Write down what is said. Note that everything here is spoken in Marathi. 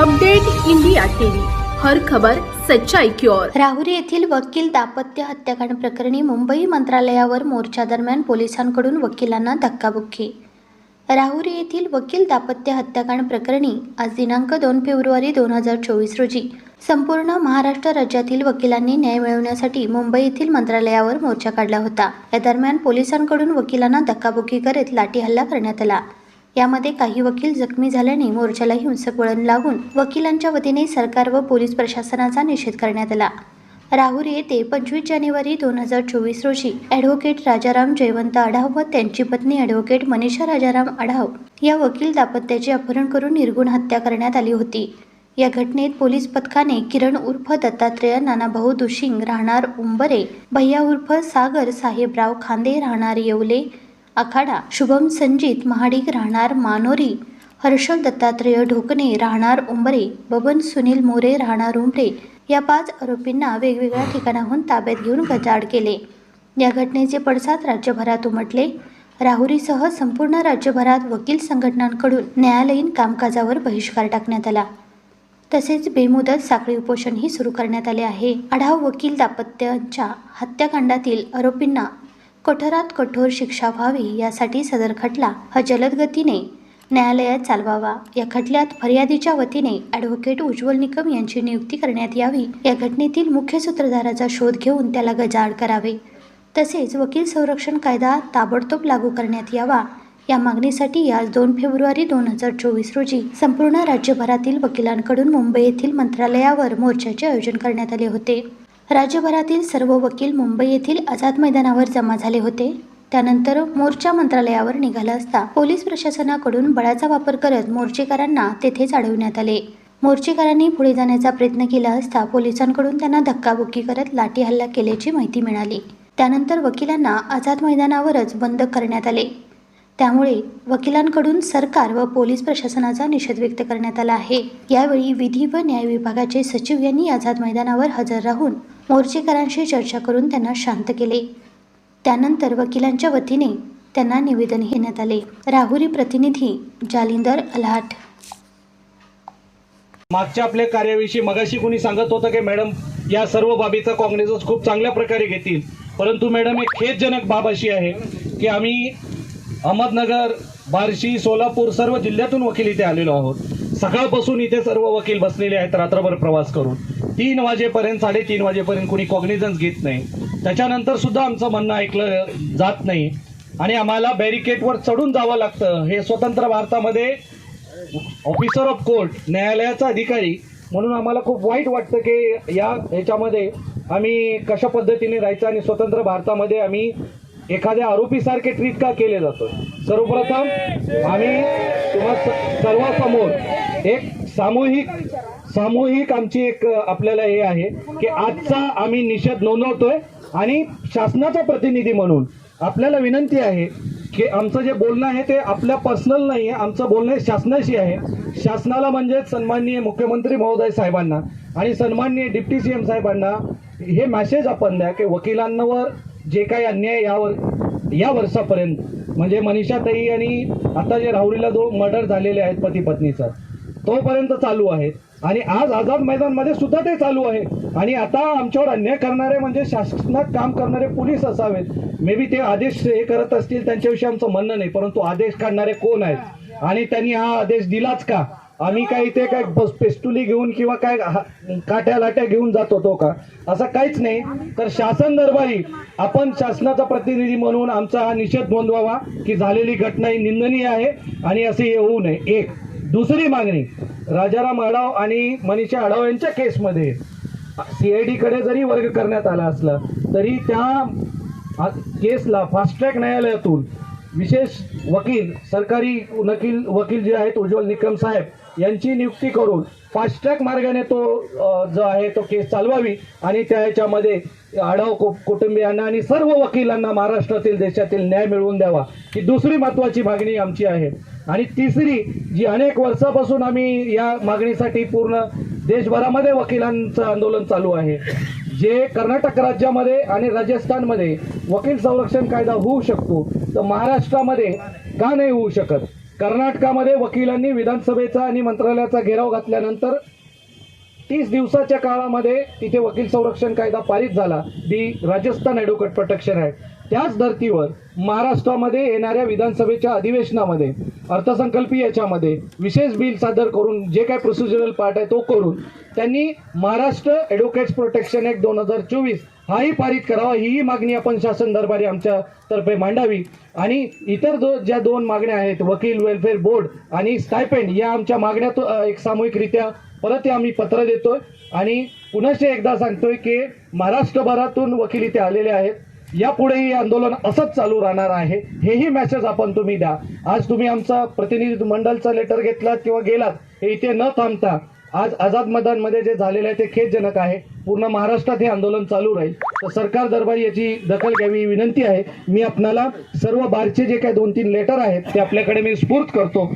अपडेट इंडिया टीव्ही, हर खबर सच्चाई की ओर। राहुरी येथील वकील दाम्पत्य हत्याकांड प्रकरणी मुंबई मंत्रालयावर मोर्चा दरम्यान पोलिसांकडून वकिलांना धक्काबुक्की। राहुरी येथील वकील दाम्पत्य हत्याकांड प्रकरणी आज दिनांक 2 फेब्रुवारी 2024 रोजी संपूर्ण महाराष्ट्र राज्यातील वकिलांनी न्याय मिळवण्यासाठी मुंबई येथील मंत्रालयावर मोर्चा काढला होता। या दरम्यान पोलिसांकडून वकिलांना धक्काबुक्की करत लाठी हल्ला करण्यात आला। यामध्ये काही वकील जखमी झाल्याने मोर्चाला हिंसक वळण लागून वकिलांच्या वतीने सरकार व पोलीस प्रशासनाचा निषेध करण्यात आला। राहुरी येथे 25 जानेवारी 2024 रोजी ॲडव्होकेट राजाराम जयवंत आढाव व त्यांची पत्नी ॲडव्होकेट मनीषा राजाराम आढाव या वकील दाम्पत्याचे अपहरण करून निर्गुण हत्या करण्यात आली होती। या घटनेत पोलीस पथकाने किरण उर्फ दत्तात्रेय नानाभाऊ दुशिंग राहणार उंबरे, भैया उर्फ सागर साहेबराव खांदे राहणार येवले आखाडा, शुभम संजित महाडिक राहणार मानोरी, हर्षल दत्तात्रेय ढोकणे राहणार उंबरे, बबन सुनील मोरे राहणार उंबरे या 5 आरोपींना वेगवेगळ्या ठिकाणाहून ताब्यात घेऊन गजाआड केले। या घटनेचे पडसाद राज्यभरात उमटले। राहुरीसह संपूर्ण राज्यभरात वकील संघटनांकडून न्यायालयीन कामकाजावर बहिष्कार टाकण्यात आला। तसेच बेमुदत साखळी उपोषणही सुरू करण्यात आले आहे। आढाव वकील दाम्पत्याच्या हत्याकांडातील आरोपींना कठोरात कठोर शिक्षा व्हावी यासाठी सदर खटला हा जलद गतीने न्यायालयात चालवावा। या खटल्यात फर्यादीच्या वतीने ॲडव्होकेट उज्ज्वल निकम यांची नियुक्ती करण्यात यावी। या घटनेतील मुख्य सूत्रधाराचा शोध घेऊन त्याला गजाआड करावे। तसेच वकील संरक्षण कायदा ताबडतोब लागू करण्यात यावा या मागणीसाठी आज 2 फेब्रुवारी 2024 रोजी संपूर्ण राज्यभरातील वकिलांकडून मुंबई येथील मंत्रालयावर मोर्चाचे आयोजन करण्यात आले होते। राज्यभरातील सर्व वकील मुंबई येथील आझाद मैदानावर जमा झाले होते। त्यानंतर मोर्चा मंत्रालयावर निघाला असता पोलीस प्रशासनाकडून बळाचा वापर करत मोर्चेकरांना तेथेच अडवण्यात आले। मोर्चेकरांनी पुढे जाण्याचा प्रयत्न केला असता पोलिसांकडून त्यांना धक्काबुक्की करत लाठी हल्ला केल्याची माहिती मिळाली। त्यानंतर वकिलांना आझाद मैदानावरच बंद करण्यात आले। त्यामुळे वकिलांकडून सरकार व पोलीस प्रशासनाचा निषेध व्यक्त करण्यात आला आहे। यावेळी विधी व न्याय विभागाचे सचिव यांनी आझाद मैदानावर हजर राहून मोर्चेकरांशी चर्चा करून त्यांना शांत केले। त्यानंतर वकिलांच्या वतीने त्यांना निवेदन देण्यात आले। राहुरी प्रतिनिधी जालिंदर अल्हाट। मागच्या आपल्या कार्याविषयी मगाशी कोणी सांगत होतं की मॅडम या सर्व बाबीचा कॉग्निझन्स खूप चांगल्या प्रकारे घेतील, परंतु मॅडम एक खेदजनक बाब अशी आहे की आम्ही अहमदनगर, बार्शी, सोलापूर सर्व जिल्ह्यातून वकील इथे आलेलो आहोत। सकाळपासून इथे सर्व वकील बसलेले आहेत रात्रभर प्रवास करून 3 वाजेपर्यंत 3:30 वाजेपर्यंत कोणी कॉग्निझन्स घेत नाही। त्याच्यानंतर सुद्धा आमचं म्हणणं ऐकलं जात नाही आणि आम्हाला बॅरिकेडवर चढून जावं लागतं। हे स्वतंत्र भारतामध्ये ऑफिसर ऑफ कोर्ट, न्यायालयाचा अधिकारी म्हणून आम्हाला खूप वाईट वाटतं की याच्यामध्ये आम्ही कशा पद्धतीने राहायचं आणि स्वतंत्र भारतामध्ये आम्ही एखाद्या आरोपीसारखे ट्रीट का केले जातो। सर्वप्रथम आम्ही तुम्हा सर्वांसमोर एक सामूहिक आमची एक आपल्याला हे आहे की आजचा आम्ही निषेध नोंदवतोय आणि शासनाचा प्रतिनिधी म्हणून आपल्याला विनंती आहे की आमचं जे बोलणं आहे ते आपल्या पर्सनल नाही आहे, आमचं बोलणं शासनाशी आहे। शासनाला म्हणजे सन्माननीय मुख्यमंत्री महोदय साहेबांना आणि सन्माननीय डिप्टी CM साहेबांना हे मेसेज आपण द्या की वकिलांवर जे काही अन्याय या वर्षापर्यंत म्हणजे मनीषाताई आणि आता जे राहुरीला 2 मर्डर झालेले आहेत पती पत्नीचा तोपर्यंत चालू आहेत आणि आज आझाद मैदानमध्ये सुद्धा ते चालू आहे आणि आता आमच्यावर अन्याय करणारे म्हणजे शासनात काम करणारे पोलीस असावेत। मे बी ते आदेश हे करत असतील, त्यांच्याविषयी आमचं म्हणणं नाही, परंतु आदेश काढणारे कोण आहेत आणि त्यांनी हा आदेश दिलाच का? आम्ही काय इथे काय पेस्टुली घेऊन किंवा काय काट्या लाट्या घेऊन जात होतो का? असं काहीच नाही। तर शासन दरबारी आपण शासनाचा प्रतिनिधी म्हणून आमचा हा निषेध नोंदवावा की झालेली घटना ही निंदनीय आहे आणि असे होऊ नये। एक दुसरी मागणी, राजाराम आढाव आणि मनीषा आढाव यांच्या केसमध्ये CID कडे जरी वर्ग करण्यात आला असला तरी त्या केसला फास्ट ट्रॅक न्यायालयातून विशेष वकील, सरकारी वकील जे आहेत उज्ज्वल निकम साहेब यांची नियुक्ती करून फास्ट ट्रॅक मार्गाने तो जो आहे तो केस चालवावी आणि त्याच्यामध्ये आढाव कुटुंबियांना आणि सर्व वकिलांना महाराष्ट्रातील देशातील न्याय मिळवून द्यावा ही दुसरी महत्त्वाची मागणी आमची आहे। आणि तिसरी जी अनेक वर्षापासून आम्ही या मागणीसाठी पूर्ण देशभरामध्ये वकिलांचं आंदोलन चालू आहे, जे कर्नाटक राज्यामध्ये आणि राजस्थानमध्ये वकील संरक्षण कायदा होऊ शकतो तर महाराष्ट्रामध्ये का नाही होऊ शकत? कर्नाटकामध्ये वकिलांनी विधानसभेचा आणि मंत्रालयाचा घेराव घातल्यानंतर 30 दिवसाच्या काळामध्ये तिथे वकील संरक्षण कायदा पारित झाला, दी राजस्थान ॲडव्होकेट प्रोटेक्शन ॲक्ट. त्याच धर्तीवर महाराष्ट्रामध्ये येणाऱ्या विधानसभेच्या अधिवेशनामध्ये अर्थसंकल्पीय याच्यामध्ये विशेष बिल सादर करून जे काही प्रोसिजरल पार्ट आहे तो करून त्यांनी महाराष्ट्र ॲडव्होकेट्स प्रोटेक्शन ॲक्ट 2024 हाही पारित करावा, ही मागणी आपण शासन दरबारी आमच्या तर्फे मांडावी. आणि इतर ज्या 2 मागण्या आहेत, वकील वेलफेअर बोर्ड आणि स्टायपेंड, या आमच्या मागण्यात एक सामूहिकरित्या परत आम्ही पत्र देतोय. आणि पुनश्च एकदा सांगतोय की महाराष्ट्रभरातून वकील इथे आलेले आहेत, यापुढेही आंदोलन असंच चालू राहणार आहे, हेही मेसेज आपण तुम्ही द्या. आज तुम्ही आमचा प्रतिनिधी मंडळचा लेटर घेतलात किंवा गेलात, हे इथे न थांबता आज आझाद मैदानमध्ये जे झालेलं आहे ते खेदजनक आहे. पूर्ण महाराष्ट्रात हे आंदोलन चालू राहील, तर सरकार दरबारी याची दखल घ्यावी ही विनंती आहे. मी आपणाला सर्व बारचे जे काही 2-3 लेटर आहेत ते आपल्याकडे मी स्फूर्त करतो.